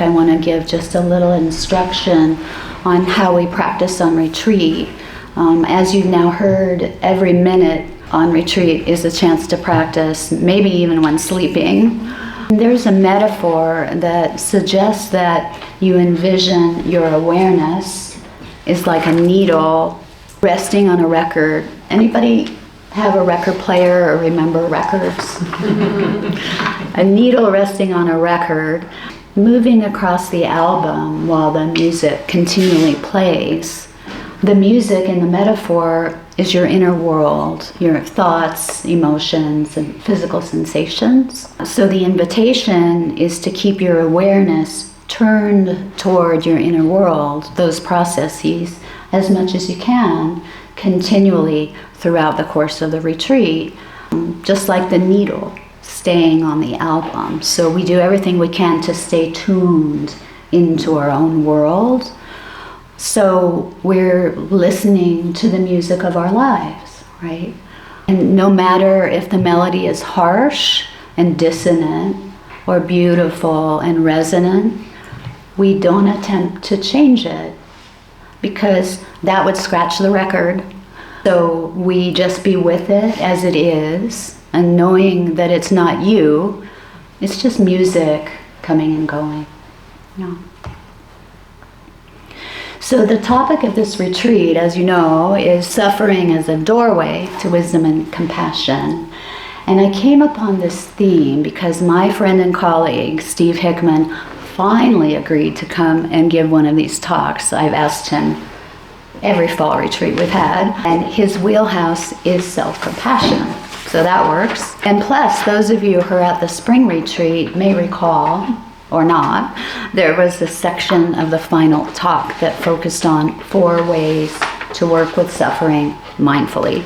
I want to give just a little instruction on how we practice on retreat. As you've now heard, every minute on retreat is a chance to practice, maybe even when sleeping. There's a metaphor that suggests that you envision your awareness is like a needle resting on a record. Anybody have a record player or remember records? A needle resting on a record, moving across the album while the music continually plays. The music in the metaphor is your inner world, your thoughts, emotions, and physical sensations. So the invitation is to keep your awareness turned toward your inner world, those processes, as much as you can, continually throughout the course of the retreat, just like the needle staying on the album. So we do everything we can to stay tuned into our own world. So we're listening to the music of our lives, right? And no matter if the melody is harsh and dissonant or beautiful and resonant, we don't attempt to change it because that would scratch the record. So we just be with it as it is, and knowing that it's not you, it's just music coming and going. No. So the topic of this retreat, as you know, is suffering as a doorway to wisdom and compassion. And I came upon this theme because my friend and colleague, Steve Hickman, finally agreed to come and give one of these talks. I've asked him every fall retreat we've had, and his wheelhouse is self-compassion. So that works. And plus, those of you who are at the spring retreat may recall, or not, there was a section of the final talk that focused on 4 ways to work with suffering mindfully.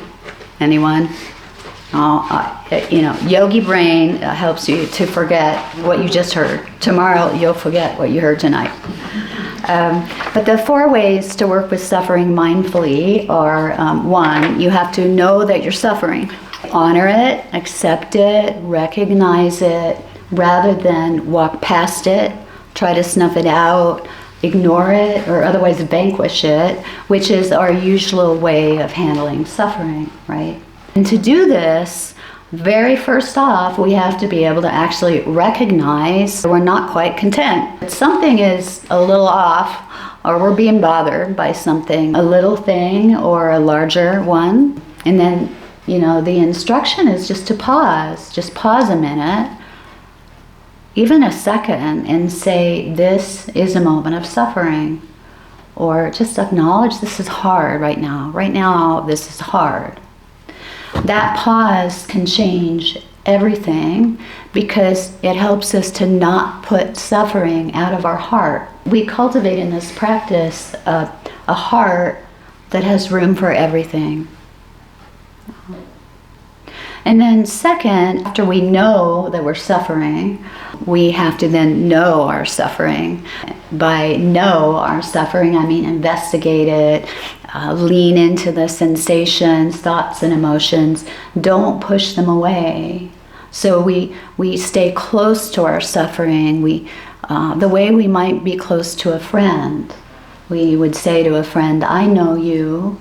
Anyone? Yogi brain helps you to forget what you just heard. Tomorrow you'll forget what you heard tonight. But the 4 ways to work with suffering mindfully are, 1, you have to know that you're suffering. Honor it, accept it, recognize it, rather than walk past it, try to snuff it out, ignore it, or otherwise vanquish it, which is our usual way of handling suffering, right? And to do this, very first off, we have to be able to actually recognize we're not quite content. Something is a little off, or we're being bothered by something, a little thing or a larger one. And then, the instruction is just to pause. Just pause a minute, even a second, and say, this is a moment of suffering. Or just acknowledge this is hard right now. Right now, this is hard. That pause can change everything because it helps us to not put suffering out of our heart. We cultivate in this practice a heart that has room for everything. And then second, after we know that we're suffering, we have to then know our suffering. By know our suffering, I mean investigate it, lean into the sensations, thoughts, and emotions. Don't push them away. So we stay close to our suffering. The way we might be close to a friend. We would say to a friend, I know you.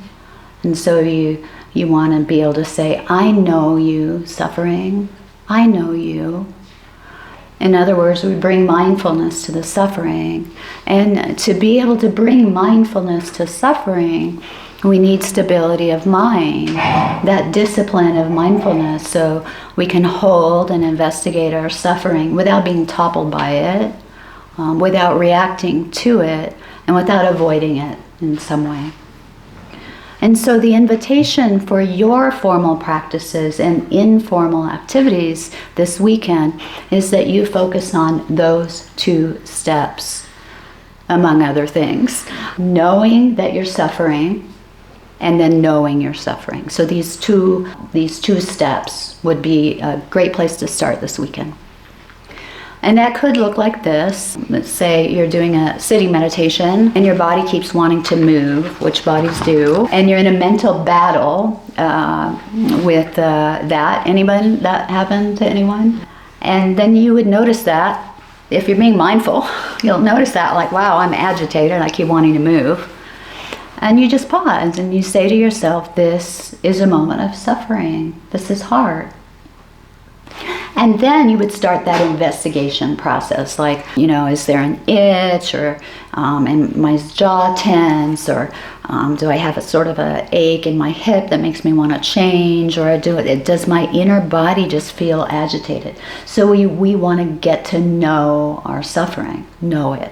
And so you want to be able to say, I know you suffering. I know you. In other words, we bring mindfulness to the suffering. And to be able to bring mindfulness to suffering, we need stability of mind, that discipline of mindfulness, so we can hold and investigate our suffering without being toppled by it, without reacting to it, and without avoiding it in some way. And so the invitation for your formal practices and informal activities this weekend is that you focus on those 2 steps, among other things. Knowing that you're suffering, and then knowing you're suffering. So these two steps would be a great place to start this weekend. And that could look like this. Let's say you're doing a sitting meditation and your body keeps wanting to move, which bodies do, and you're in a mental battle with that. Anyone? That happened to anyone? And then you would notice that if you're being mindful, you'll notice that, like, wow, I'm agitated, I keep wanting to move. And you just pause and you say to yourself, this is a moment of suffering. This is hard. And then you would start that investigation process, like, is there an itch, or and my jaw tense, or do I have a sort of a ache in my hip that makes me want to change, or does my inner body just feel agitated? So we want to get to know our suffering, know it,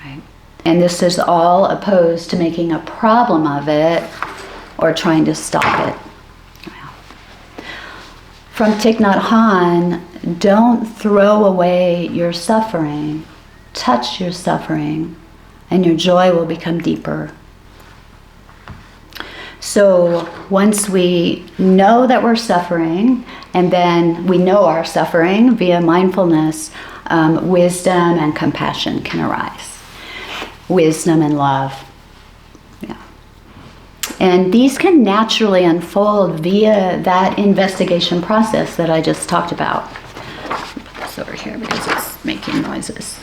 right? And this is all opposed to making a problem of it or trying to stop it. From Thich Nhat Hanh, don't throw away your suffering. Touch your suffering, and your joy will become deeper. So once we know that we're suffering, and then we know our suffering via mindfulness, wisdom and compassion can arise. Wisdom and love. And these can naturally unfold via that investigation process that I just talked about. Put this over here because it's making noises.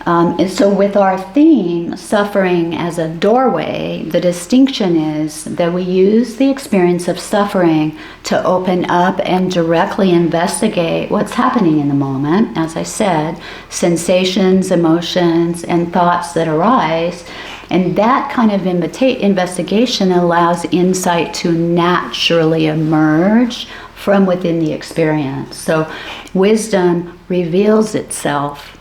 And so with our theme, suffering as a doorway, the distinction is that we use the experience of suffering to open up and directly investigate what's happening in the moment. As I said, sensations, emotions, and thoughts that arise. And that kind of investigation allows insight to naturally emerge from within the experience. So wisdom reveals itself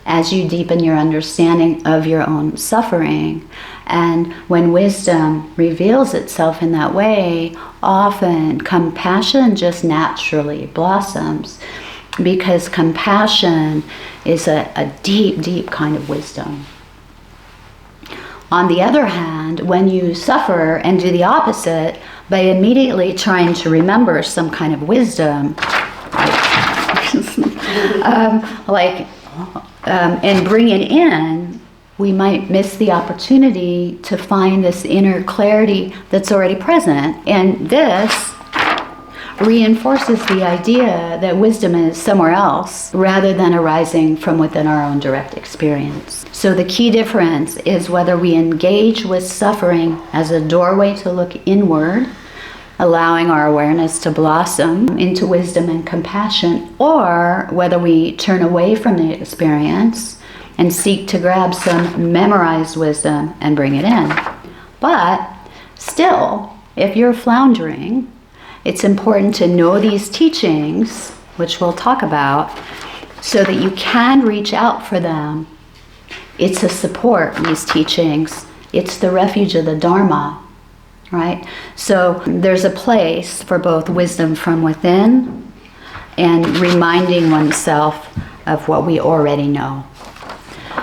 as you deepen your understanding of your own suffering. And when wisdom reveals itself in that way, often compassion just naturally blossoms, because compassion is a deep, deep kind of wisdom. On the other hand, when you suffer and do the opposite by immediately trying to remember some kind of wisdom, and bring it in, we might miss the opportunity to find this inner clarity that's already present. And this reinforces the idea that wisdom is somewhere else rather than arising from within our own direct experience. So the key difference is whether we engage with suffering as a doorway to look inward, allowing our awareness to blossom into wisdom and compassion, or whether we turn away from the experience and seek to grab some memorized wisdom and bring it in. But still, if you're floundering, it's important to know these teachings, which we'll talk about, so that you can reach out for them. It's a support, these teachings. It's the refuge of the Dharma, right? So there's a place for both wisdom from within and reminding oneself of what we already know.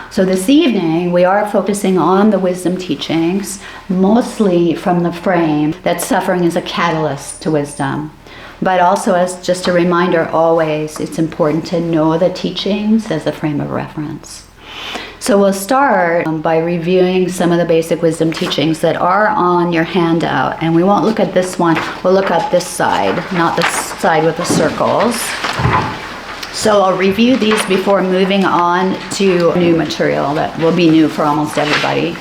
So this evening, we are focusing on the wisdom teachings, mostly from the frame that suffering is a catalyst to wisdom. But also as just a reminder, always, it's important to know the teachings as a frame of reference. So we'll start by reviewing some of the basic wisdom teachings that are on your handout. And we won't look at this one, we'll look at this side, not the side with the circles. So I'll review these before moving on to new material that will be new for almost everybody.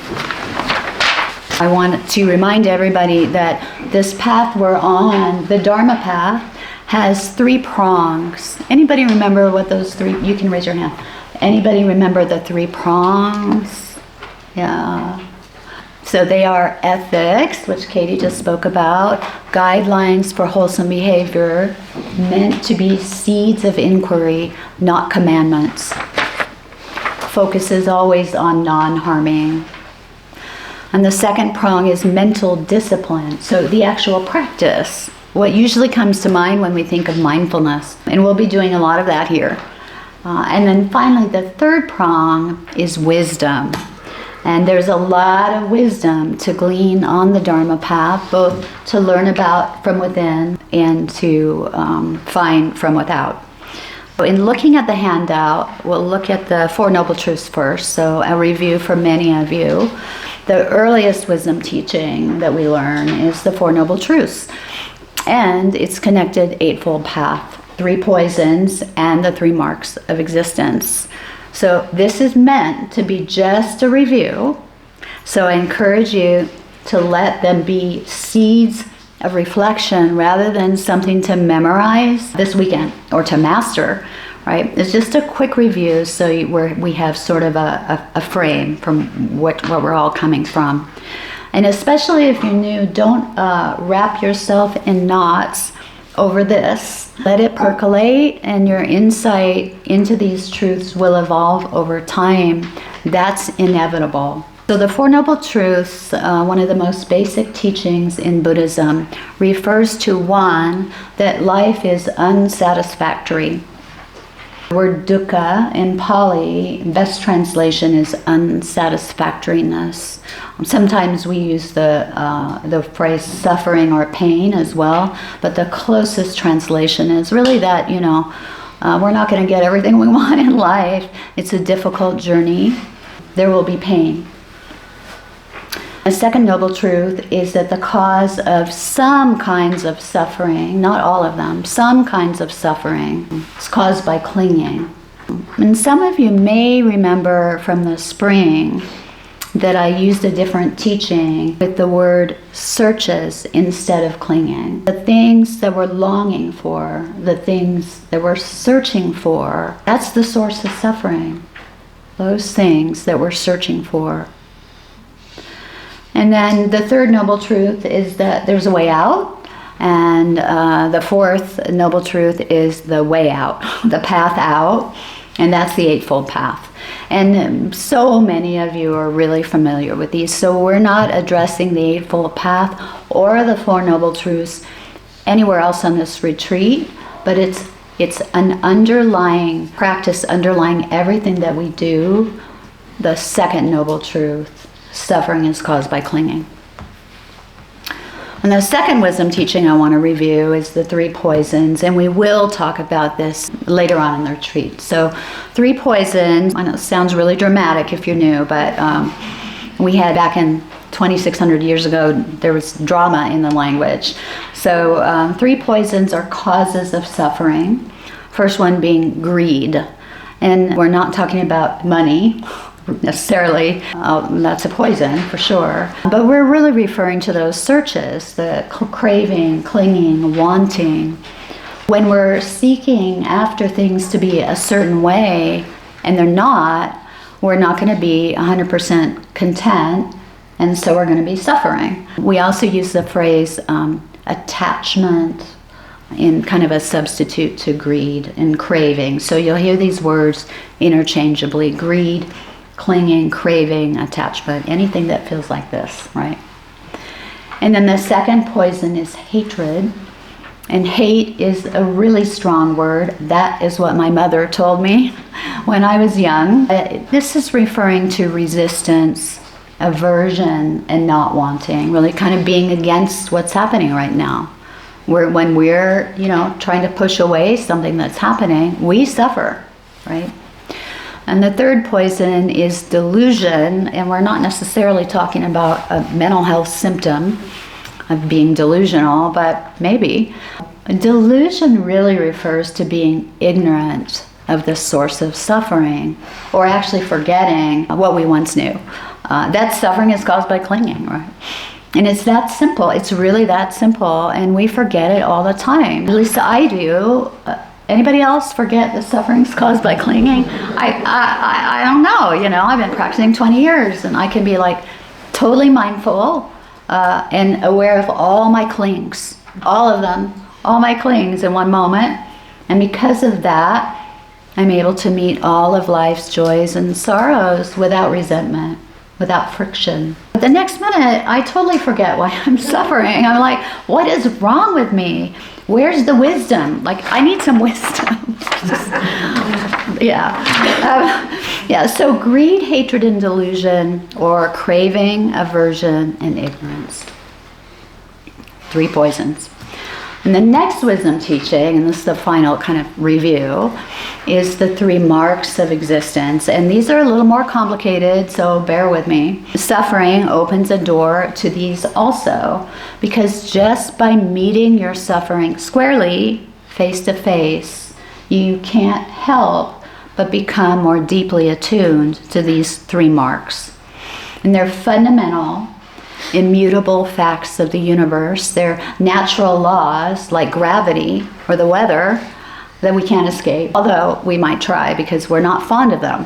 I want to remind everybody that this path we're on, the Dharma path, has 3 prongs. Anybody remember what those 3, you can raise your hand. Anybody remember the 3 prongs? Yeah. So they are ethics, which Katie just spoke about, guidelines for wholesome behavior, meant to be seeds of inquiry, not commandments. Focus is always on non-harming. And the second prong is mental discipline, so the actual practice. What usually comes to mind when we think of mindfulness, and we'll be doing a lot of that here. And then finally, the third prong is wisdom. And there's a lot of wisdom to glean on the Dharma path, both to learn about from within and to find from without. So in looking at the handout, we'll look at the Four Noble Truths first, so a review for many of you. The earliest wisdom teaching that we learn is the Four Noble Truths, and its connected Eightfold Path, 3 poisons, and the 3 marks of existence. So this is meant to be just a review. So I encourage you to let them be seeds of reflection rather than something to memorize this weekend or to master, right? It's just a quick review so we have sort of a frame from what we're all coming from. And especially if you're new, don't wrap yourself in knots over this. Let it percolate, and your insight into these truths will evolve over time. That's inevitable. So the Four Noble Truths, one of the most basic teachings in Buddhism, refers to one, that life is unsatisfactory. The word dukkha in Pali, best translation is unsatisfactoriness. Sometimes we use the phrase suffering or pain as well, but the closest translation is really that, we're not going to get everything we want in life. It's a difficult journey. There will be pain. A second noble truth is that the cause of some kinds of suffering, not all of them, some kinds of suffering, is caused by clinging. And some of you may remember from the spring that I used a different teaching with the word searches instead of clinging. The things that we're longing for, the things that we're searching for, that's the source of suffering. Those things that we're searching for. And then the third noble truth is that there's a way out. And the fourth noble truth is the way out, the path out. And that's the Eightfold Path. And so many of you are really familiar with these. So we're not addressing the Eightfold Path or the Four Noble Truths anywhere else on this retreat. But it's an underlying practice, underlying everything that we do. The second noble truth. Suffering is caused by clinging. And the second wisdom teaching I want to review is the three poisons, and we will talk about this later on in the retreat. So 3 poisons, I know it sounds really dramatic if you're new, but we had back in 2,600 years ago, there was drama in the language. So 3 poisons are causes of suffering. First one being greed. And we're not talking about money necessarily. That's a poison for sure. But we're really referring to those searches, the craving, clinging, wanting. When we're seeking after things to be a certain way and they're not, we're not going to be 100% content, and so we're going to be suffering. We also use the phrase attachment in kind of a substitute to greed and craving. So you'll hear these words interchangeably: greed, clinging, craving, attachment, anything that feels like this, right? And then the second poison is hatred. And hate is a really strong word. That is what my mother told me when I was young. This is referring to resistance, aversion, and not wanting, really kind of being against what's happening right now. When we're, trying to push away something that's happening, we suffer, right? And the third poison is delusion, and we're not necessarily talking about a mental health symptom of being delusional, but maybe. Delusion really refers to being ignorant of the source of suffering, or actually forgetting what we once knew. That suffering is caused by clinging, right? And it's that simple. It's really that simple, and we forget it all the time. At least I do. Anybody else forget the suffering's caused by clinging? I don't know, I've been practicing 20 years, and I can be like totally mindful and aware of all my clings, all of them, all my clings in one moment. And because of that, I'm able to meet all of life's joys and sorrows without resentment, without friction. But the next minute, I totally forget why I'm suffering. I'm like, what is wrong with me? Where's the wisdom? Like, I need some wisdom. So greed, hatred, and delusion, or craving, aversion, and ignorance. 3 poisons. And the next wisdom teaching, and this is the final kind of review, is the 3 marks of existence. And these are a little more complicated, so bear with me. Suffering opens a door to these also, because just by meeting your suffering squarely, face to face, you can't help but become more deeply attuned to these 3 marks. And they're fundamental, immutable facts of the universe. They're natural laws like gravity or the weather that we can't escape, although we might try because we're not fond of them.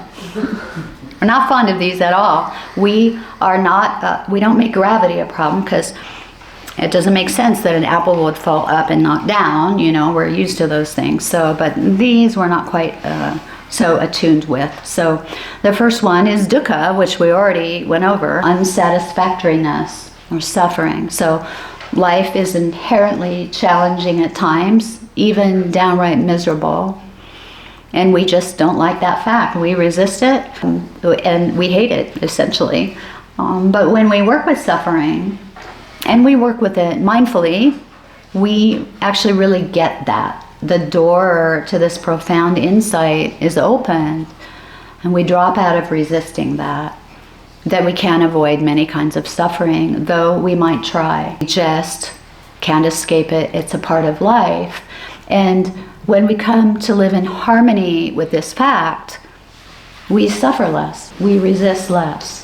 We're not fond of these at all. We are not, we don't make gravity a problem because it doesn't make sense that an apple would fall up and knock down, we're used to those things. So, but these we're not quite so attuned with. So the first one is dukkha, which we already went over, unsatisfactoriness or suffering. So life is inherently challenging at times, even downright miserable. And we just don't like that fact. We resist it and we hate it, essentially. But when we work with suffering, and we work with it mindfully, we actually really get that. The door to this profound insight is opened, and we drop out of resisting that we can't avoid many kinds of suffering, though we might try. We just can't escape it. It's a part of life. And when we come to live in harmony with this fact, we suffer less, we resist less.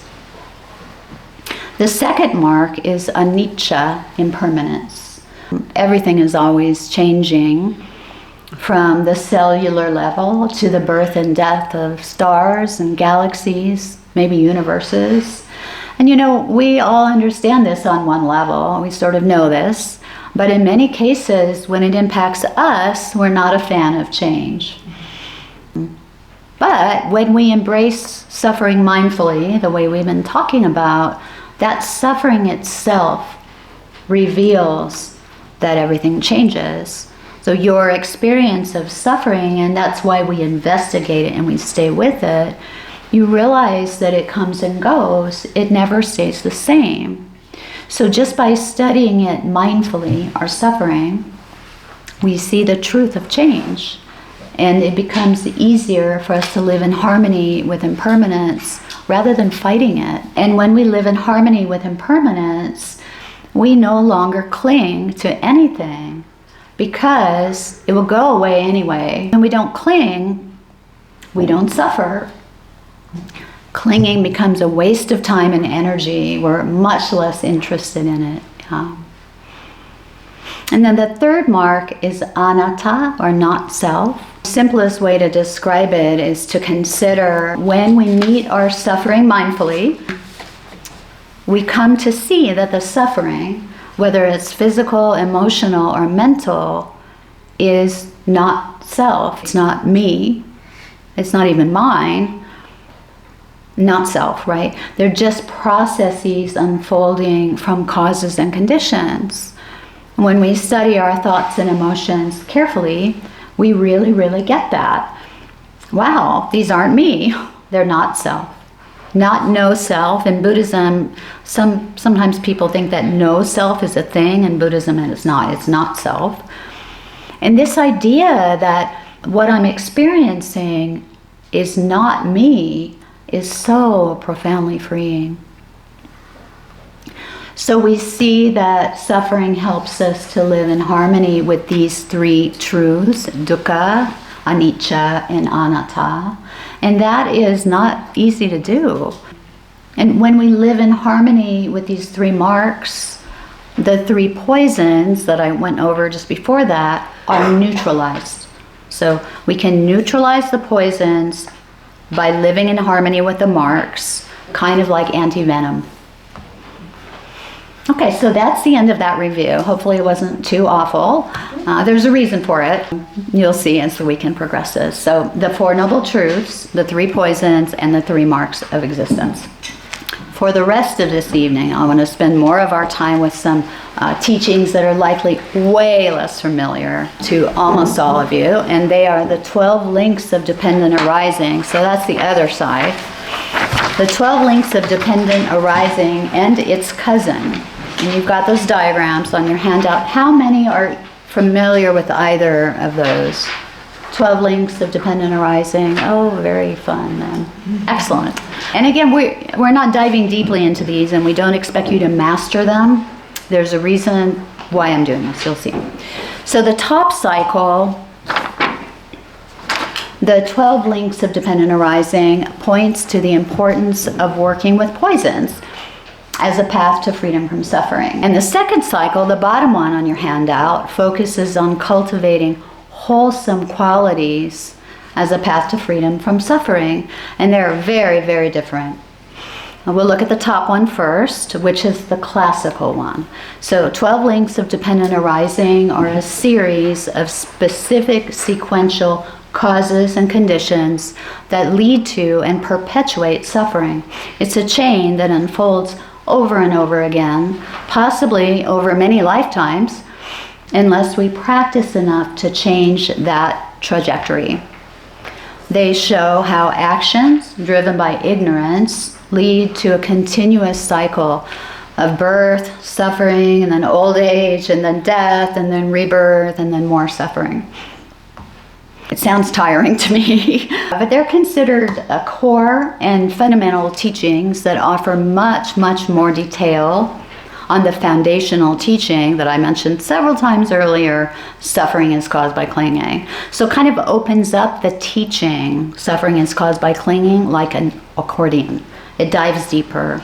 The second mark is anicca, impermanence. Everything is always changing, from the cellular level to the birth and death of stars and galaxies, maybe universes. And we all understand this on one level. We sort of know this. But in many cases, when it impacts us, we're not a fan of change. But when we embrace suffering mindfully, the way we've been talking about, that suffering itself reveals that everything changes. So your experience of suffering, and that's why we investigate it and we stay with it, you realize that it comes and goes. It never stays the same. So just by studying it mindfully, our suffering, we see the truth of change. And it becomes easier for us to live in harmony with impermanence rather than fighting it. And when we live in harmony with impermanence, we no longer cling to anything because it will go away anyway. When we don't cling, we don't suffer. Clinging becomes a waste of time and energy. We're much less interested in it. And then the third mark is anatta, or not self. Simplest way to describe it is to consider when we meet our suffering mindfully, we come to see that the suffering, whether it's physical, emotional, or mental, is not self. It's not me. It's not even mine. Not self, right? They're just processes unfolding from causes and conditions. When we study our thoughts and emotions carefully, we really, really get that. Wow, these aren't me. They're not self. Not no self. In Buddhism, sometimes people think that no self is a thing. In Buddhism, and it's not. It's not self. And this idea that what I'm experiencing is not me is so profoundly freeing. So we see that suffering helps us to live in harmony with these 3 truths, dukkha, anicca, and anatta. And that is not easy to do. And when we live in harmony with these 3 marks, the 3 poisons that I went over just before that are neutralized. So we can neutralize the poisons by living in harmony with the marks, kind of like anti-venom. Okay, so that's the end of that review. Hopefully it wasn't too awful. There's a reason for it. You'll see as the weekend progresses. So the 4 Noble Truths, the 3 poisons, and the 3 marks of existence. For the rest of this evening, I want to spend more of our time with some teachings that are likely way less familiar to almost all of you, and they are the 12 links of dependent arising. So that's the other side. The 12 links of dependent arising and its cousin. And you've got those diagrams on your handout. How many are familiar with either of those? 12 links of dependent arising. Oh, very fun then. Excellent. And again, we're not diving deeply into these, and we don't expect you to master them. There's a reason why I'm doing this. You'll see. So the top cycle The 12 links of dependent arising points to the importance of working with poisons as a path to freedom from suffering. And the second cycle, the bottom one on your handout, focuses on cultivating wholesome qualities as a path to freedom from suffering. And they're very, very different. We'll look at the top one first, which is the classical one. So 12 links of dependent arising are a series of specific sequential causes and conditions that lead to and perpetuate suffering. It's a chain that unfolds over and over again, possibly over many lifetimes, unless we practice enough to change that trajectory. They show how actions driven by ignorance lead to a continuous cycle of birth, suffering, and then old age, and then death, and then rebirth, and then more suffering. It sounds tiring to me, but they're considered a core and fundamental teachings that offer much, much more detail on the foundational teaching that I mentioned several times earlier, suffering is caused by clinging. So it kind of opens up the teaching, suffering is caused by clinging, like an accordion. It dives deeper.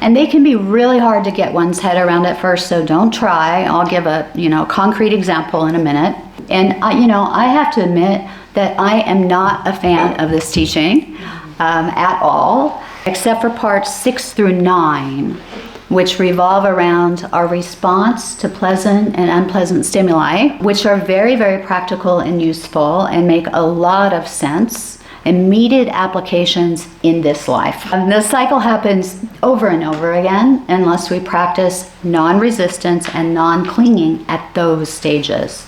And they can be really hard to get one's head around at first, so don't try. I'll give a concrete example in a minute. And I have to admit that I am not a fan of this teaching at all, except for parts 6 through 9, which revolve around our response to pleasant and unpleasant stimuli, which are very, very practical and useful and make a lot of sense. Immediate applications in this life. And the cycle happens over and over again unless we practice non-resistance and non-clinging at those stages.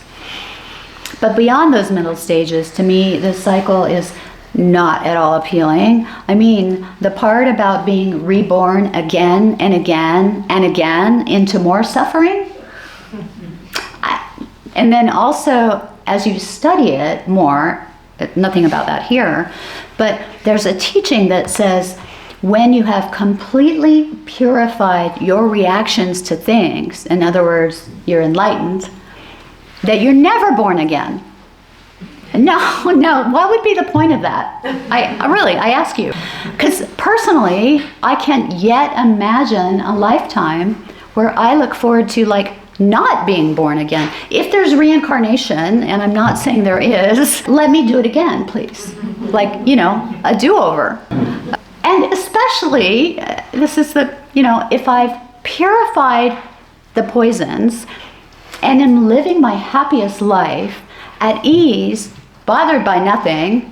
But beyond those middle stages, to me, this cycle is not at all appealing. I mean, the part about being reborn again and again and again into more suffering. And then also, as you study it more, nothing about that here, but there's a teaching that says when you have completely purified your reactions to things, in other words, you're enlightened, that you're never born again. No, what would be the point of that? I ask you. Because personally, I can't yet imagine a lifetime where I look forward to not being born again. If there's reincarnation, and I'm not saying there is, let me do it again, please. A do-over. And especially, this is if I've purified the poisons and am living my happiest life at ease, bothered by nothing,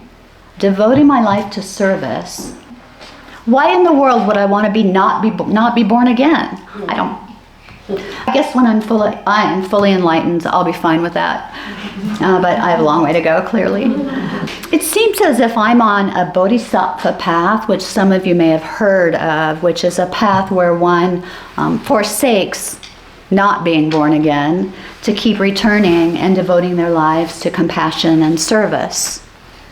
devoting my life to service, why in the world would I want to not be born again? I guess when I am fully enlightened, I'll be fine with that. But I have a long way to go, clearly. It seems as if I'm on a bodhisattva path, which some of you may have heard of, which is a path where one forsakes not being born again to keep returning and devoting their lives to compassion and service.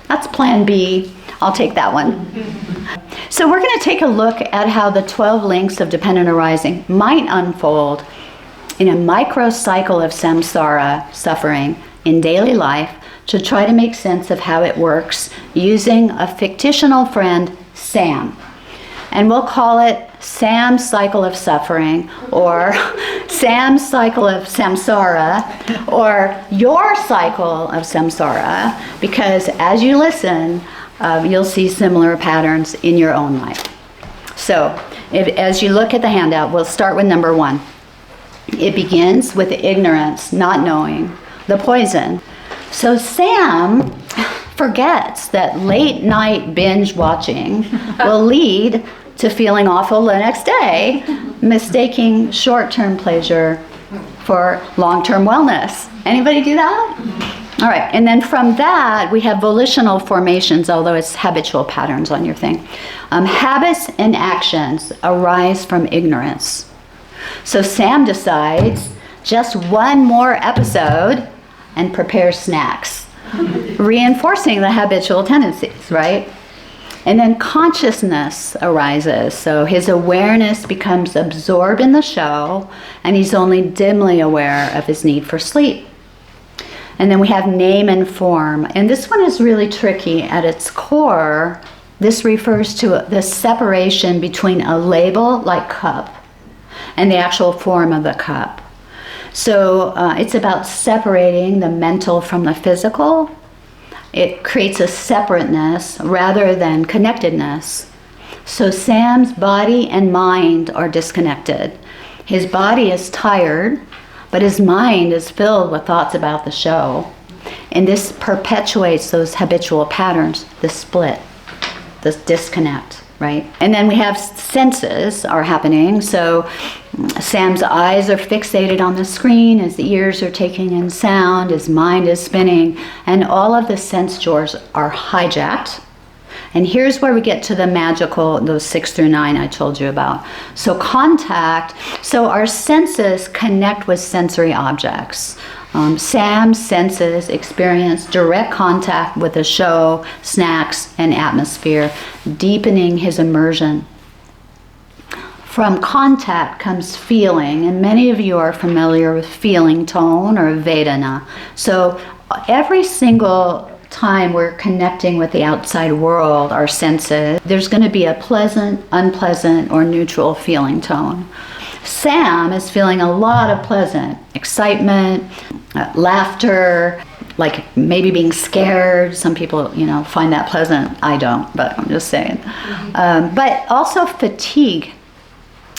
That's plan B. I'll take that one. So we're going to take a look at how the 12 links of dependent arising might unfold in a microcycle of samsara, suffering, in daily life to try to make sense of how it works using a fictional friend, Sam. And we'll call it Sam's cycle of suffering, or Sam's cycle of samsara, or your cycle of samsara, because as you listen, you'll see similar patterns in your own life. So, as you look at the handout, we'll start with number 1. It begins with ignorance, not knowing, the poison. So Sam forgets that late night binge watching will lead to feeling awful the next day, mistaking short-term pleasure for long-term wellness. Anybody do that? All right, and then from that, we have volitional formations, although it's habitual patterns on your thing. Habits and actions arise from ignorance. So Sam decides just one more episode and prepares snacks, reinforcing the habitual tendencies, right? And then consciousness arises. So his awareness becomes absorbed in the show, and he's only dimly aware of his need for sleep. And then we have name and form. And this one is really tricky. At its core, this refers to the separation between a label like cup and the actual form of the cup. So it's about separating the mental from the physical. It creates a separateness rather than connectedness. So Sam's body and mind are disconnected. His body is tired, but his mind is filled with thoughts about the show. And this perpetuates those habitual patterns, the split, this disconnect, right? And then we have senses are happening. So Sam's eyes are fixated on the screen, his ears are taking in sound, his mind is spinning, and all of the sense doors are hijacked. And here's where we get to the magical, those 6 through 9 I told you about. So contact, so our senses connect with sensory objects. Sam's senses experience direct contact with the show, snacks, and atmosphere, deepening his immersion. From contact comes feeling, and many of you are familiar with feeling tone or Vedana. So every single time we're connecting with the outside world, our senses, there's going to be a pleasant, unpleasant, or neutral feeling tone. Sam is feeling a lot of pleasant excitement, laughter, like maybe being scared. Some people, find that pleasant. I don't, but I'm just saying. But also fatigue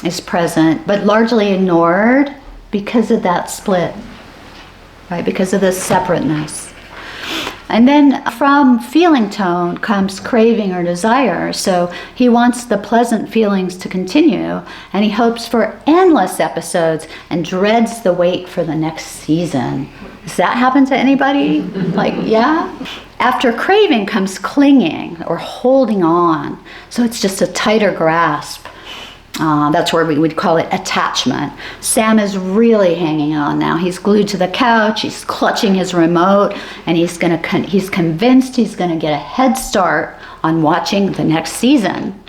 is present, but largely ignored because of that split, right? Because of the separateness. And then from feeling tone comes craving or desire. So he wants the pleasant feelings to continue, and he hopes for endless episodes and dreads the wait for the next season. Does that happen to anybody? Yeah? After craving comes clinging or holding on. So it's just a tighter grasp. That's where we would call it attachment. Sam is really hanging on now. He's glued to the couch, he's clutching his remote, and he's convinced he's going to get a head start on watching the next season,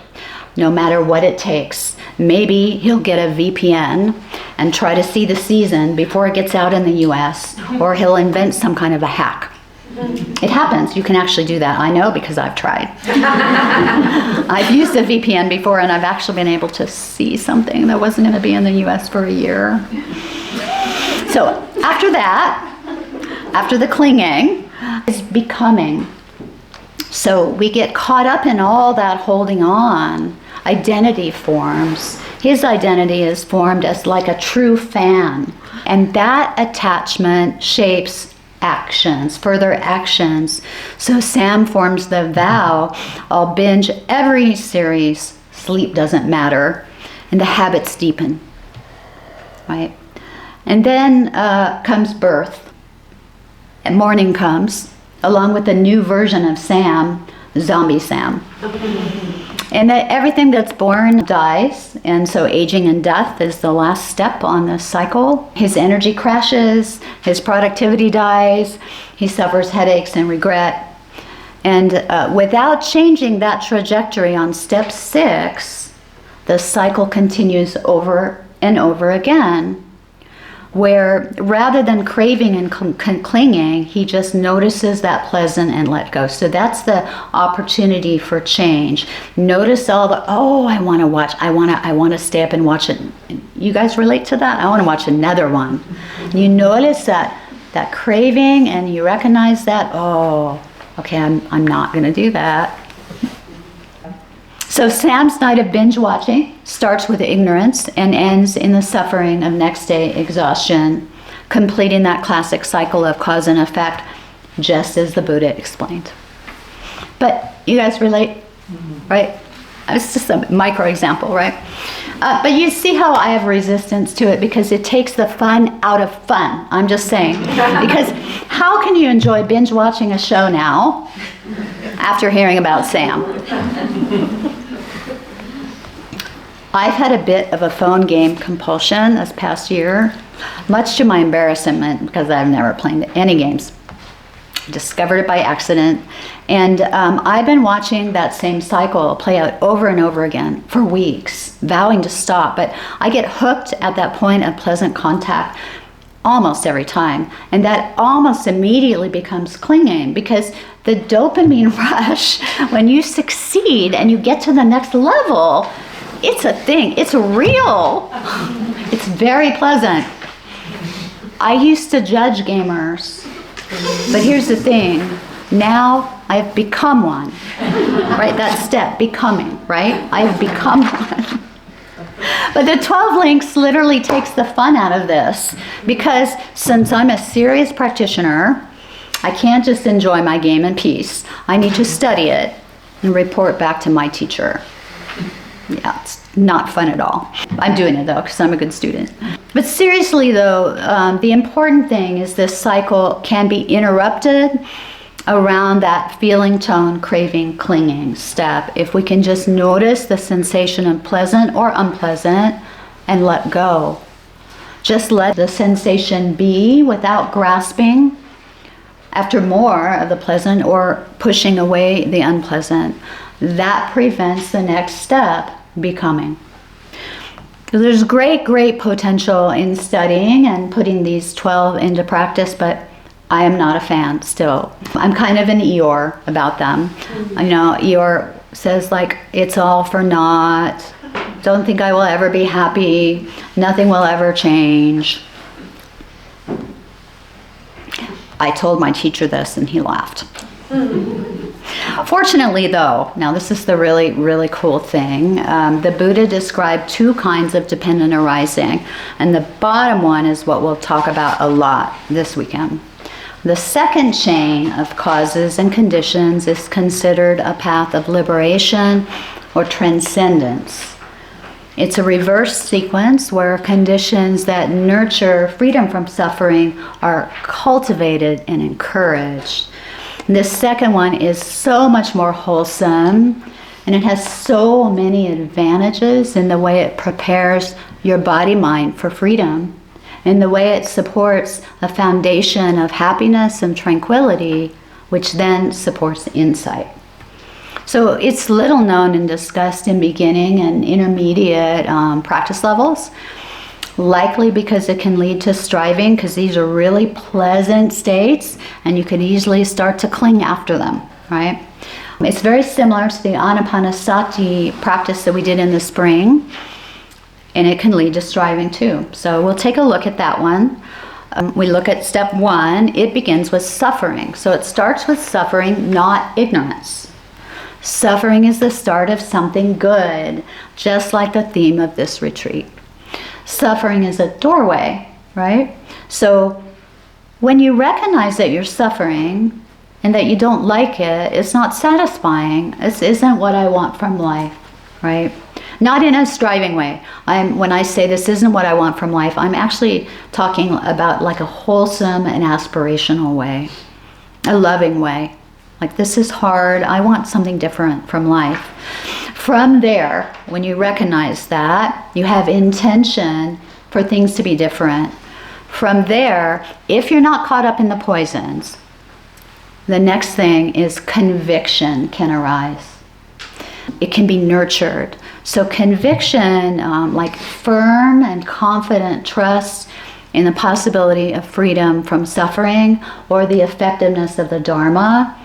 no matter what it takes. Maybe he'll get a VPN and try to see the season before it gets out in the US, or he'll invent some kind of a hack. It happens. You can actually do that. I know because I've tried. I've used a VPN before, and I've actually been able to see something that wasn't going to be in the US for a year. So after that, after the clinging, is becoming. So we get caught up in all that holding on. Identity forms. His identity is formed as like a true fan. And that attachment shapes actions, further actions. So Sam forms the vow, I'll binge every series, sleep doesn't matter, and the habits deepen, right? And then comes birth, and morning comes, along with a new version of Sam, Zombie Sam. And that everything that's born dies, and so aging and death is the last step on the cycle. His energy crashes, his productivity dies, he suffers headaches and regret. And without changing that trajectory on step 6, the cycle continues over and over again, where rather than craving and clinging, he just notices that pleasant and let go. So that's the opportunity for change. Notice all the, I want to watch, I want to stay up and watch it. You guys relate to that? I want to watch another one. You notice that craving, and you recognize that, okay, I'm not going to do that. So Sam's night of binge watching starts with ignorance and ends in the suffering of next day exhaustion, completing that classic cycle of cause and effect, just as the Buddha explained. But you guys relate, right? It's just a micro example, right? But you see how I have resistance to it because it takes the fun out of fun. I'm just saying. Because how can you enjoy binge watching a show now after hearing about Sam? I've had a bit of a phone game compulsion this past year, much to my embarrassment because I've never played any games. Discovered it by accident, and I've been watching that same cycle play out over and over again for weeks, vowing to stop, but I get hooked at that point of pleasant contact, almost every time. And that almost immediately becomes clinging, because the dopamine rush, when you succeed and you get to the next level, it's a thing. It's real. It's very pleasant. I used to judge gamers, but here's the thing. Now I've become one, right? That step, becoming, right? I've become one. But the 12 links literally takes the fun out of this, because since I'm a serious practitioner, I can't just enjoy my game in peace. I need to study it and report back to my teacher. Yeah, it's not fun at all. I'm doing it though, because I'm a good student. But seriously though, the important thing is this cycle can be interrupted around that feeling, tone, craving, clinging step. If we can just notice the sensation of pleasant or unpleasant and let go. Just let the sensation be without grasping after more of the pleasant or pushing away the unpleasant. That prevents the next step, becoming. So there's great potential in studying and putting these 12 into practice, but I am not a fan still. I'm kind of an Eeyore about them. You know, Eeyore says like, it's all for naught. Don't think I will ever be happy. Nothing will ever change. I told my teacher this and he laughed. Fortunately though, now this is the really cool thing, the Buddha described two kinds of dependent arising, and the bottom one is what we'll talk about a lot this weekend. The second chain of causes and conditions is considered a path of liberation or transcendence. It's a reverse sequence where conditions that nurture freedom from suffering are cultivated and encouraged. This second one is so much more wholesome, and it has so many advantages in the way it prepares your body-mind for freedom, in the way it supports a foundation of happiness and tranquility, which then supports insight. So it's little known and discussed in beginning and intermediate practice levels, likely because it can lead to striving, because these are really pleasant states and you can easily start to cling after them, right? It's very similar to the Anapanasati practice that we did in the spring, and it can lead to striving too. So we'll take a look at that one. We look at step 1. It begins with suffering. So it starts with suffering, not ignorance. Suffering is the start of something good, just like the theme of this retreat. Suffering is a doorway, right? So when you recognize that you're suffering and that you don't like it, it's not satisfying. This isn't what I want from life, right? Not in a striving way. When I say this isn't what I want from life, I'm actually talking about like a wholesome and aspirational way, a loving way. Like, this is hard, I want something different from life. From there, when you recognize that, you have intention for things to be different. From there, if you're not caught up in the poisons, the next thing is conviction can arise. It can be nurtured. So conviction, like firm and confident trust in the possibility of freedom from suffering or the effectiveness of the Dharma,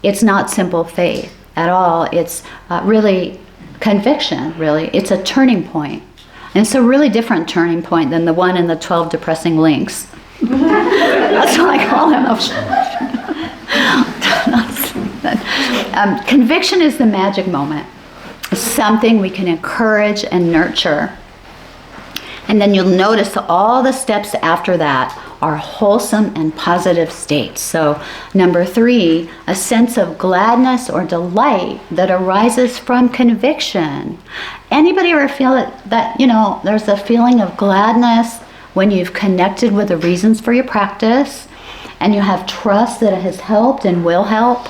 it's not simple faith at all. It's really conviction, really. It's a turning point. And it's a really different turning point than the one in the 12 depressing links. That's what I call them. Conviction is the magic moment. It's something we can encourage and nurture. And then you'll notice all the steps after that are wholesome and positive states. So number 3, a sense of gladness or delight that arises from conviction. Anybody ever feel that, you know, there's a feeling of gladness when you've connected with the reasons for your practice and you have trust that it has helped and will help?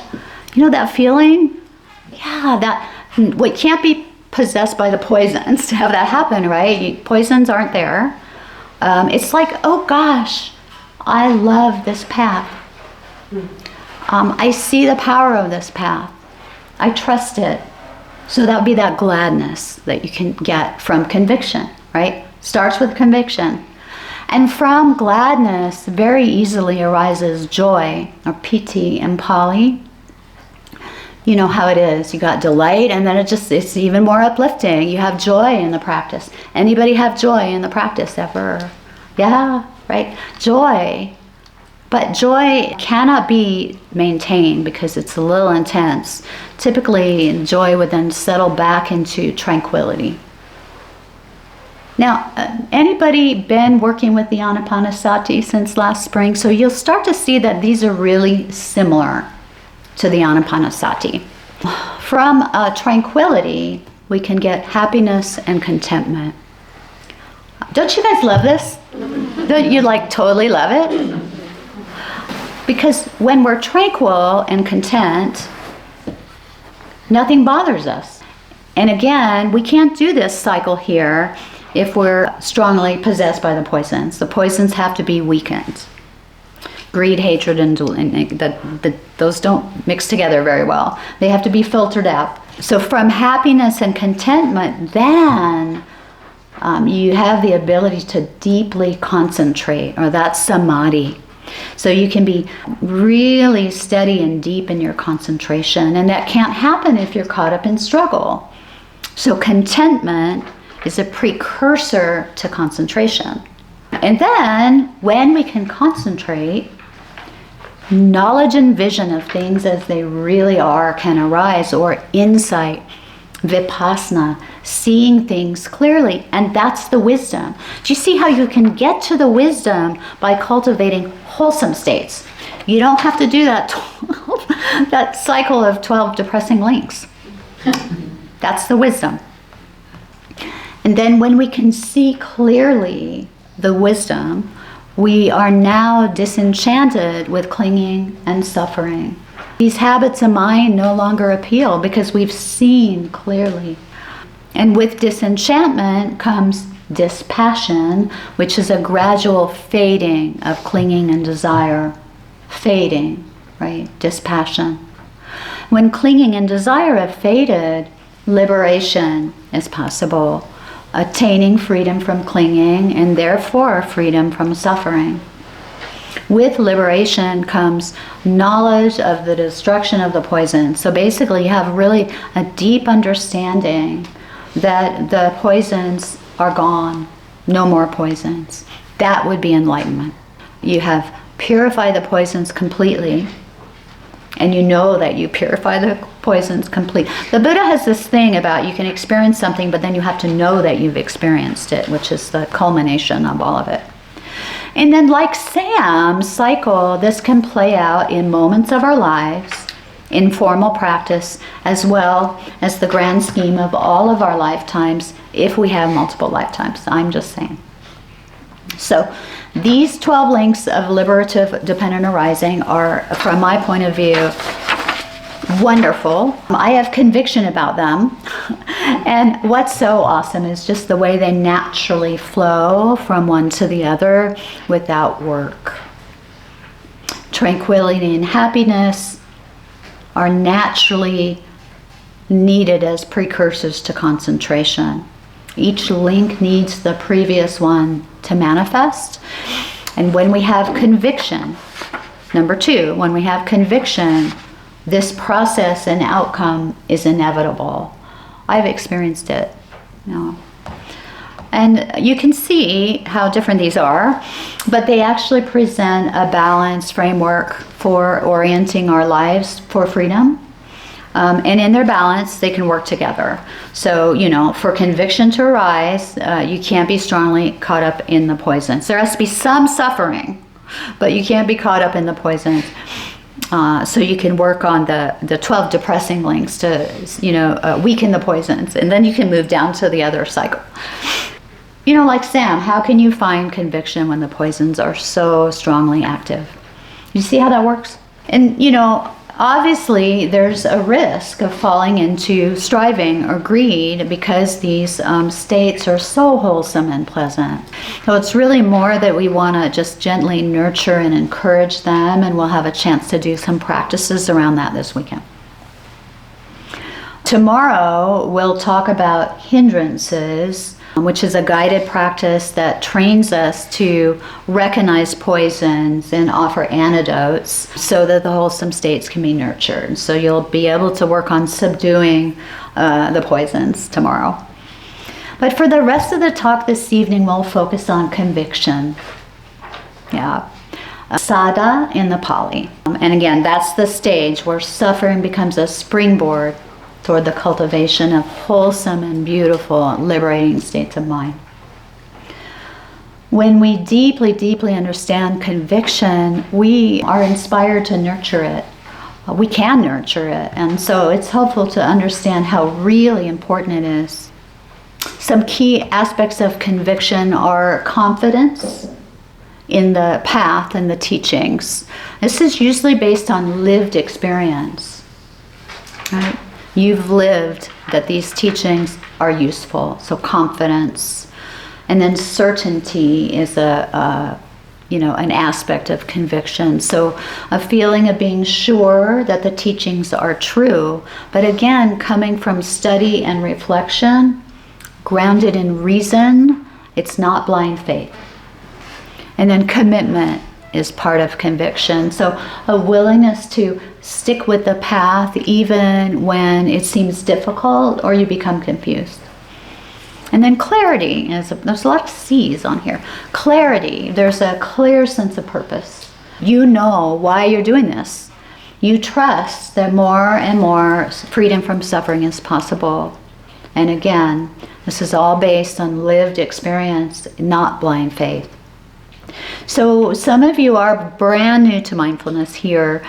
You know that feeling? Yeah, that what can't be possessed by the poisons to have that happen, right? Poisons aren't there. It's like, oh gosh, I love this path. I see the power of this path. I trust it. So that would be that gladness that you can get from conviction, right? Starts with conviction. And from gladness very easily arises joy, or piti in Pali. You know how it is. You got delight, and then it's even more uplifting. You have joy in the practice. Anybody have joy in the practice ever? Yeah, right? Joy. But joy cannot be maintained because it's a little intense. Typically, joy would then settle back into tranquility. Now, anybody been working with the Anapanasati since last spring? So you'll start to see that these are really similar to the Anapanasati. From tranquility, we can get happiness and contentment. Don't you guys love this? Don't you totally love it? Because when we're tranquil and content, nothing bothers us. And again, we can't do this cycle here if we're strongly possessed by the poisons. The poisons have to be weakened. Greed, hatred, and those don't mix together very well. They have to be filtered out. So from happiness and contentment, then you have the ability to deeply concentrate, or that's samadhi. So you can be really steady and deep in your concentration, and that can't happen if you're caught up in struggle. So contentment is a precursor to concentration. And then when we can concentrate, knowledge and vision of things as they really are can arise, or insight, vipassana, seeing things clearly, and that's the wisdom. Do you see how you can get to the wisdom by cultivating wholesome states? You don't have to do that that cycle of 12 depressing links. That's the wisdom. And then when we can see clearly the wisdom, we are now disenchanted with clinging and suffering. These habits of mind no longer appeal because we've seen clearly. And with disenchantment comes dispassion, which is a gradual fading of clinging and desire. Fading, right? Dispassion. When clinging and desire have faded, liberation is possible, attaining freedom from clinging and therefore freedom from suffering. With liberation comes knowledge of the destruction of the poison. So basically you have really a deep understanding that the poisons are gone, no more poisons. That would be enlightenment. You have purified the poisons completely, and you know that you purify the poisons completely. The Buddha has this thing about you can experience something, but then you have to know that you've experienced it, which is the culmination of all of it. And then like Sam's cycle, this can play out in moments of our lives, in formal practice, as well as the grand scheme of all of our lifetimes, if we have multiple lifetimes. I'm just saying. So these 12 links of liberative dependent arising are, from my point of view, wonderful. I have conviction about them. And what's so awesome is just the way they naturally flow from one to the other without work. Tranquility and happiness are naturally needed as precursors to concentration. Each link needs the previous one to manifest. And when we have conviction, number 2, when we have conviction, this process and outcome is inevitable. I've experienced it. And you can see how different these are, but they actually present a balanced framework for orienting our lives for freedom. And in their balance, they can work together. So, for conviction to arise, you can't be strongly caught up in the poisons. There has to be some suffering, but you can't be caught up in the poisons. So you can work on the 12 depressing links to, weaken the poisons, and then you can move down to the other cycle. Like Sam, how can you find conviction when the poisons are so strongly active? You see how that works? And, obviously there's a risk of falling into striving or greed because these states are so wholesome and pleasant. So it's really more that we want to just gently nurture and encourage them, and we'll have a chance to do some practices around that this weekend. Tomorrow we'll talk about hindrances which is a guided practice that trains us to recognize poisons and offer antidotes so that the wholesome states can be nurtured. So you'll be able to work on subduing the poisons tomorrow. But for the rest of the talk this evening, we'll focus on conviction. Yeah. Sada in the Pali. And again, that's the stage where suffering becomes a springboard toward the cultivation of wholesome and beautiful, liberating states of mind. When we deeply, deeply understand conviction, we are inspired to nurture it. We can nurture it. And so it's helpful to understand how really important it is. Some key aspects of conviction are confidence in the path and the teachings. This is usually based on lived experience. Right? You've lived that these teachings are useful, so confidence. And then certainty is an aspect of conviction. So a feeling of being sure that the teachings are true, but again, coming from study and reflection, grounded in reason, it's not blind faith. And then commitment is part of conviction. So a willingness to stick with the path even when it seems difficult or you become confused. And then clarity, there's a lot of C's on here. Clarity, there's a clear sense of purpose. You know why you're doing this. You trust that more and more freedom from suffering is possible. And again, this is all based on lived experience, not blind faith. So some of you are brand new to mindfulness here,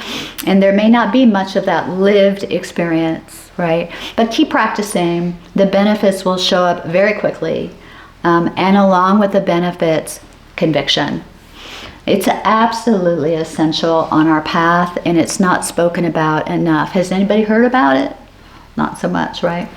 and there may not be much of that lived experience, right? But keep practicing. The benefits will show up very quickly. And along with the benefits, conviction. It's absolutely essential on our path, and it's not spoken about enough. Has anybody heard about it? Not so much, right?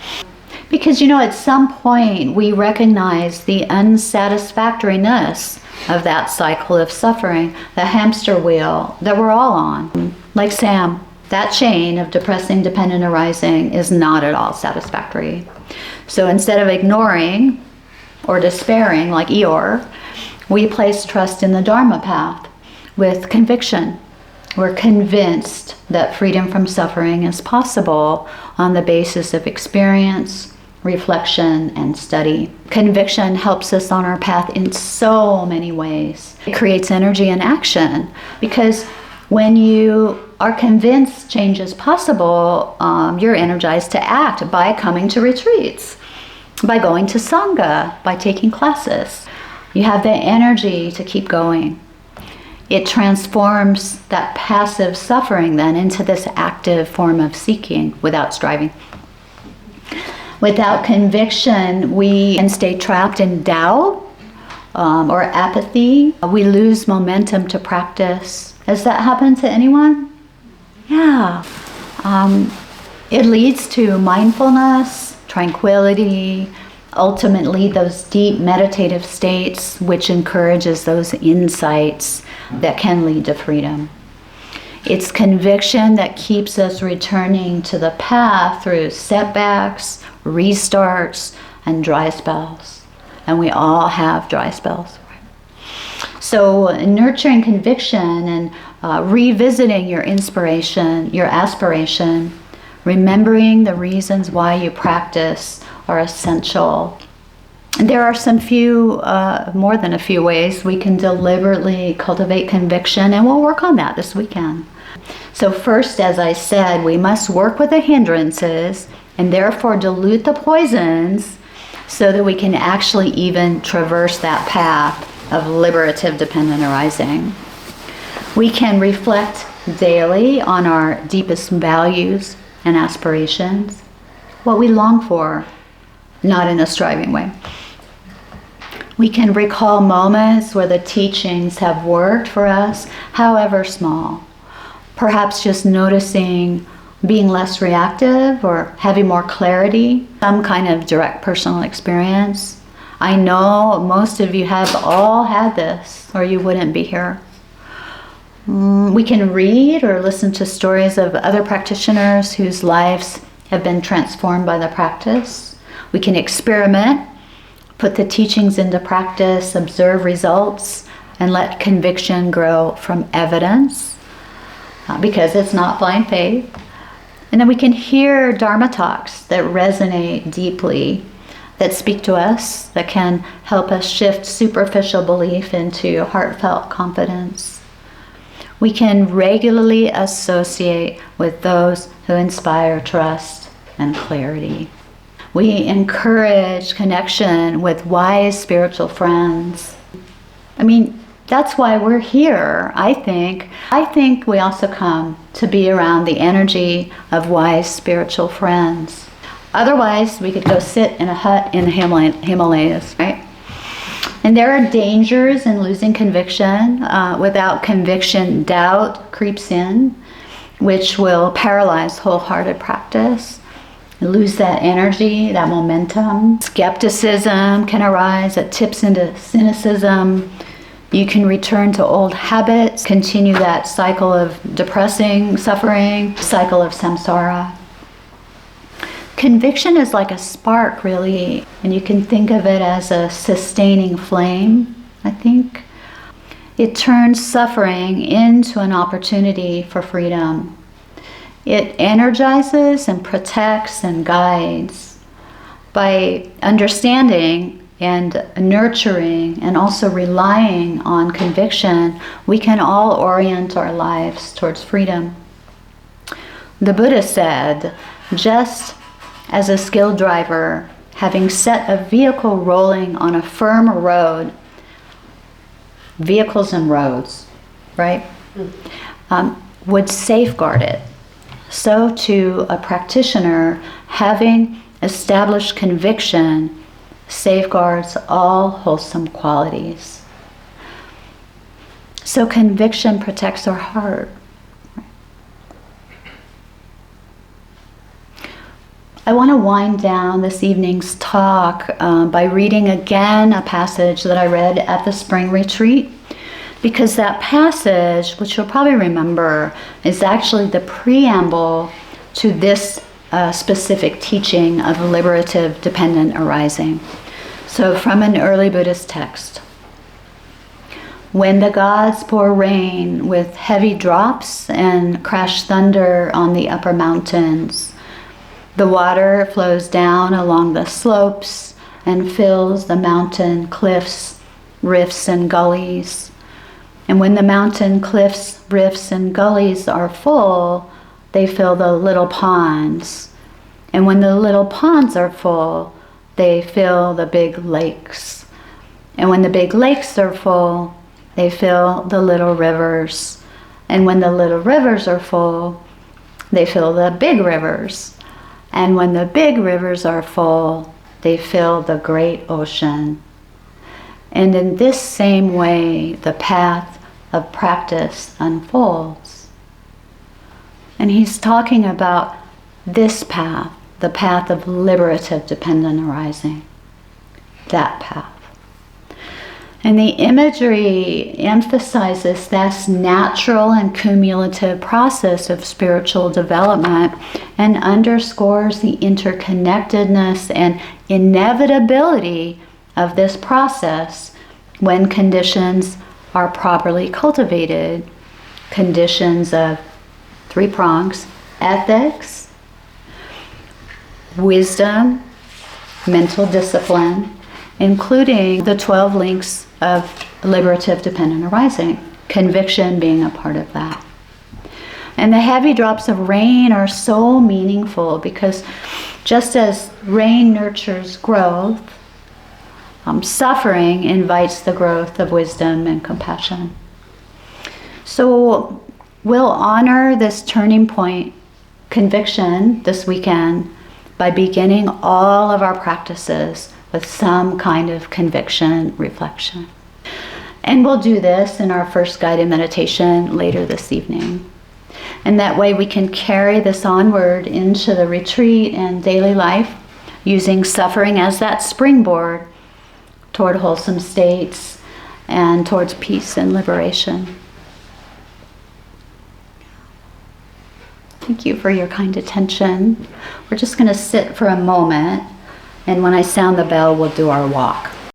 Because, at some point we recognize the unsatisfactoriness of that cycle of suffering, the hamster wheel that we're all on. Like Sam, that chain of depressing, dependent arising is not at all satisfactory. So instead of ignoring or despairing like Eeyore, we place trust in the Dharma path with conviction. We're convinced that freedom from suffering is possible on the basis of experience, reflection, and study. Conviction helps us on our path in so many ways. It creates energy and action, because when you are convinced change is possible, you're energized to act by coming to retreats, by going to Sangha, by taking classes. You have the energy to keep going. It transforms that passive suffering then into this active form of seeking without striving. Without conviction, we can stay trapped in doubt or apathy. We lose momentum to practice. Has that happened to anyone? Yeah. It leads to mindfulness, tranquility, ultimately those deep meditative states, which encourages those insights that can lead to freedom. It's conviction that keeps us returning to the path through setbacks, restarts, and dry spells. And we all have dry spells. So nurturing conviction and revisiting your inspiration, your aspiration, remembering the reasons why you practice are essential. And there are more than a few ways we can deliberately cultivate conviction, and we'll work on that this weekend. So first, as I said, we must work with the hindrances and therefore dilute the poisons so that we can actually even traverse that path of liberative dependent arising. We can reflect daily on our deepest values and aspirations, what we long for, not in a striving way. We can recall moments where the teachings have worked for us, however small. Perhaps just noticing being less reactive or having more clarity, some kind of direct personal experience. I know most of you have all had this, or you wouldn't be here. We can read or listen to stories of other practitioners whose lives have been transformed by the practice. We can experiment Put the teachings into practice, observe results, and let conviction grow from evidence, because it's not blind faith. And then we can hear Dharma talks that resonate deeply, that speak to us, that can help us shift superficial belief into heartfelt confidence. We can regularly associate with those who inspire trust and clarity. We encourage connection with wise spiritual friends. I mean, that's why we're here, I think. I think we also come to be around the energy of wise spiritual friends. Otherwise, we could go sit in a hut in the Himalayas, right? And there are dangers in losing conviction. Without conviction, doubt creeps in, which will paralyze wholehearted practice. You lose that energy, that momentum. Skepticism can arise. It tips into cynicism. You can return to old habits, continue that cycle of depressing suffering, cycle of samsara. Conviction is like a spark, really, and you can think of it as a sustaining flame, I think. It turns suffering into an opportunity for freedom. It energizes and protects and guides. By understanding and nurturing and also relying on conviction, we can all orient our lives towards freedom. The Buddha said, just as a skilled driver, having set a vehicle rolling on a firm road, vehicles and roads, right, would safeguard it, so too a practitioner, having established conviction, safeguards all wholesome qualities. So conviction protects our heart. I want to wind down this evening's talk by reading again a passage that I read at the spring retreat, because that passage, which you'll probably remember, is actually the preamble to this specific teaching of liberative dependent arising. So from an early Buddhist text. When the gods pour rain with heavy drops and crash thunder on the upper mountains, the water flows down along the slopes and fills the mountain cliffs, rifts, and gullies. And when the mountain cliffs, rifts, and gullies are full, they fill the little ponds. And when the little ponds are full, they fill the big lakes. And when the big lakes are full, they fill the little rivers. And when the little rivers are full, they fill the big rivers. And when the big rivers are full, they fill the great ocean. And in this same way, the path of practice unfolds. And he's talking about this path, the path of liberative dependent arising. That path. And the imagery emphasizes this natural and cumulative process of spiritual development and underscores the interconnectedness and inevitability of this process when conditions are properly cultivated. Conditions of 3 prongs: ethics, wisdom, mental discipline, including the 12 links of liberative dependent arising, conviction being a part of that. And the heavy drops of rain are so meaningful because just as rain nurtures growth, suffering invites the growth of wisdom and compassion. So we'll honor this turning point, conviction, this weekend by beginning all of our practices with some kind of conviction reflection. And we'll do this in our first guided meditation later this evening. And that way we can carry this onward into the retreat and daily life, using suffering as that springboard toward wholesome states and towards peace and liberation. Thank you for your kind attention. We're just going to sit for a moment And when I sound the bell, we'll do our walk.